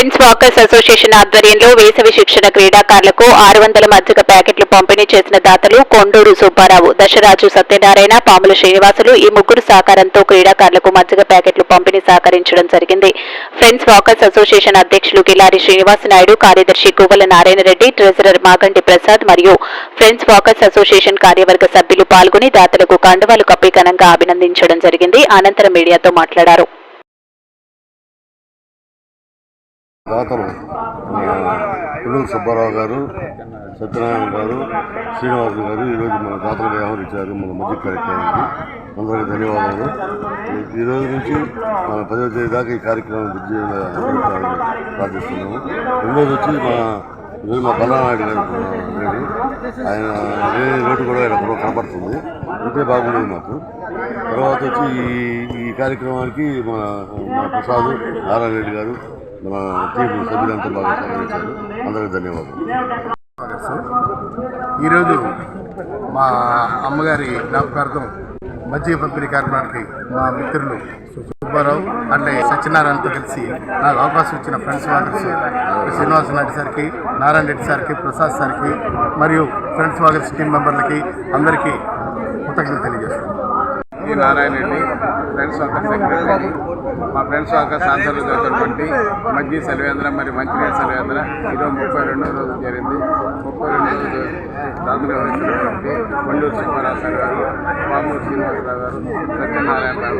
Friends walkers association ఆధ్వర్యంలో వేసవి శిక్షణ క్రీడాకారులకు 600 మజ్జిగ ప్యాకెట్లు పంపిణీ చేసిన దాతలు కొండూరు సుబ్బారావు, దశరాజు సత్యనారాయణ, పాముల శ్రీనివాసులు ఈ ముగ్గురు సహకారంతో క్రీడాకారులకు మజ్జిగ ప్యాకెట్లు పంపిణీ సహకరించడం జరిగింది. ఫ్రెండ్స్ వాకర్స్ అసోసియేషన్ అధ్యక్షులు గిలారి శ్రీనివాస్ నాయుడు, కార్యదర్శి గువ్వల నారాయణ రెడ్డి, ట్రెజరర్ మాగంటి ప్రసాద్ మరియు ఫ్రెండ్స్ వాకర్స్ అసోసియేషన్ కార్యవర్గ సభ్యులు పాల్గొని దాతలకు కండువాలు కప్పి ఘనంగా అభినందించడం జరిగింది. అనంతరం మీడియాతో మాట్లాడారు. దాతలు కొండూరు సుబ్బారావు గారు, సత్యనారాయణ గారు, శ్రీనివాసులు గారు ఈరోజు మన దాతలు వ్యవహరించారు. మన మధ్య కార్యక్రమానికి అందరికీ ధన్యవాదాలు. ఈరోజు నుంచి మన 10వ తేదీ దాకా ఈ కార్యక్రమం విజయంగా ప్రార్థిస్తున్నాము. రెండోది వచ్చి మా బల్లానాయుడు గారు లేడు, ఆయన రోడ్డు కూడా ఇక్కడ కనపడుతుంది, ఉంటే బాగుండేది మాకు. తర్వాత వచ్చి ఈ కార్యక్రమానికి మన ప్రసాద్, నారాయణ రెడ్డి గారు, మన టీం సభ్యులంతా బాగా సహకరించారు. అందరికీ ధన్యవాదాలు. ఈరోజు మా అమ్మగారి జ్ఞాపకార్థం మజ్జిగ పంపిణీ కార్యక్రమానికి మా మిత్రులు సుబ్బారావు అంటే సత్యనారాయణతో కలిసి నాకు అవకాశం ఇచ్చిన ఫ్రెండ్స్ వాకర్స్ శ్రీనివాస నాయుడు సార్కి, నారాయణ రెడ్డి సార్కి, ప్రసాద్ సార్కి మరియు ఫ్రెండ్స్ వాకర్స్ టీం మెంబర్లకి అందరికీ కృతజ్ఞతలు తెలియజేస్తున్నాను. ఈ Narayana Reddy, friends walker secretary. మా ఫ్రెండ్స్ వాకర్స్ ఆధ్వర్యంలో జరుగుతున్నటువంటి మజ్జి సెలవేంద్ర మరియు మంచినీళ్ళ సెలవేంద్ర ఈరోజు 32వ రోజు జరిగింది. 32వ రోజు దాతలు వహిస్తున్నటువంటి కొండూరు సుబ్బారావు సార్ గారు, పామూరు శ్రీనివాసరావు గారు, సత్యనారాయణ గారు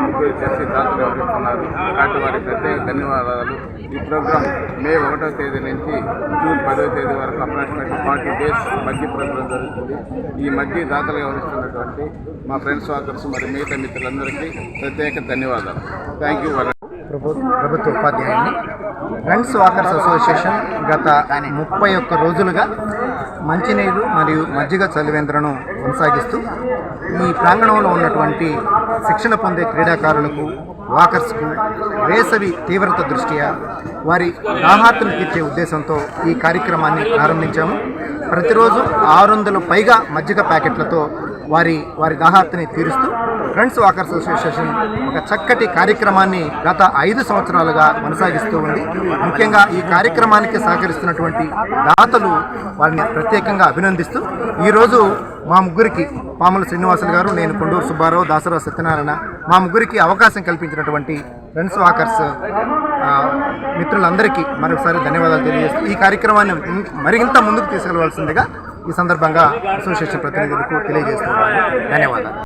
ముగ్గురు చేసి దాతలు వహిస్తున్నారు. కాబట్టి వారికి ప్రత్యేక ధన్యవాదాలు. ఈ ప్రోగ్రాం మే 1వ తేదీ నుంచి జూన్ 10వ తేదీ వరకు అప్రాక్సిమేట్లీ 40 డేస్ మజ్జి ప్రోగ్రాం జరుగుతుంది. ఈ మజ్జి దాతలు వహిస్తున్నటువంటి మా ఫ్రెండ్స్ వాకర్స్ మరియు మిగతా మిత్రులందరికీ ప్రత్యేక ధన్యవాదాలు. Thank you. ప్రభుత్వ ఉపాధ్యాయుని ఫ్రెండ్స్ వాకర్స్ అసోసియేషన్ గత 31 రోజులుగా మంచినీరు మరియు మజ్జిగ చలివేంద్రను కొనసాగిస్తూ ఈ ప్రాంగణంలో ఉన్నటువంటి శిక్షణ పొందే క్రీడాకారులకు, వాకర్స్కు వేసవి తీవ్రత దృష్ట్యా వారి దాహార్తులు తీర్చే ఉద్దేశంతో ఈ కార్యక్రమాన్ని ప్రారంభించాము. ప్రతిరోజు 600 పైగా మజ్జిగ ప్యాకెట్లతో వారి దాహార్తిని తీరుస్తూ ఫ్రెండ్స్ వాకర్స్ అసోసియేషన్ ఒక చక్కటి కార్యక్రమాన్ని గత 5 సంవత్సరాలుగా కొనసాగిస్తూ ఉంది. ముఖ్యంగా ఈ కార్యక్రమానికి సహకరిస్తున్నటువంటి దాతలు వారిని ప్రత్యేకంగా అభినందిస్తూ ఈరోజు మా ముగ్గురికి, పాముల శ్రీనివాసులు గారు, నేను కొండూరు సుబ్బారావు, దాసరావు సత్యనారాయణ, మా ముగ్గురికి అవకాశం కల్పించినటువంటి ఫ్రెండ్స్ వాకర్స్ మిత్రులందరికీ మరొకసారి ధన్యవాదాలు తెలియజేస్తూ ఈ కార్యక్రమాన్ని మరింత ముందుకు తీసుకెళ్లవలసిందిగా ఈ సందర్భంగా అసోసియేషన్ ప్రతినిధులకు తెలియజేస్తున్నాను. ధన్యవాదాలు.